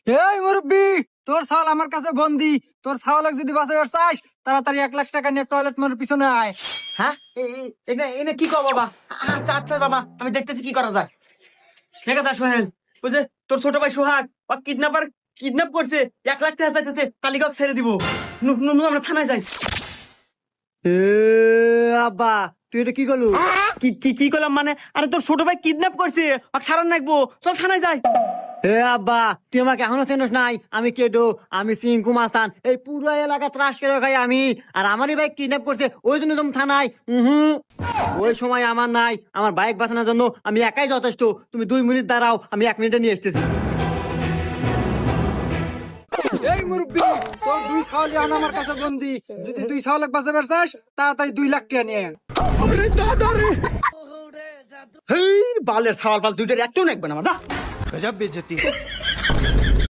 এই মুরব্বি, তোর ছাওয়াল আমার কাছে বন্দি। তোর ছাওয়ালক যদি বাঁচাবার চাস, তাড়াতাড়ি 1 লাখ টাকা নিয়ে টয়লেট মোড়ের পিছনে আয়। হ্যাঁ, এনে কি কর বাবা? আচ্ছা আচ্ছা বাবা, আমি দেখতেছি কি করা যায়। ঠিক আছে সোহেল, ওই যে তোর ছোট ভাই সোহাগ ও কিডন্যাপ করছে, 1 লাখ টাকা চাইতেছে, তালিকা ছেড়ে দিব। আমরা থানায় যাই। এ আব্বা, তুই এটা কি করলু? কি কি কি করলাম মানে? আরে তোর ছোট ভাই কিডন্যাপ করছে, ওকে ছাড়ান রাখবো, চল থানায় যাই। এ আব্বা, তুই আমাকে এখনো চেনস নাই? আমি কেডো, আমি সিংকু মাস্তান। এই পুরো এলাকা ত্রাস করে খাই আমি। আর আমারই বাইক কিডন্যাপ করছে, ওই জন্য তুমি থানায়। ওই সময় আমার নাই, আমার বাইক বাঁচানোর জন্য আমি একাই যথেষ্ট। তুমি 2 মিনিট দাঁড়াও, আমি 1 মিনিটে নিয়ে এসতেছি। এই মুরব্বি, তোর 2 ছাওয়াল এখন আমার কাছে বন্দি। যদি 2 ছাওয়ালক বাঁচাবার চাস, তাড়াতাড়ি 2 লাখ টাকা নিয়ে আয়। হেই বালের ছাওয়াল পাল, দুইটার একটু নেকবে না আমার, যা। गजब बेइज्जती है।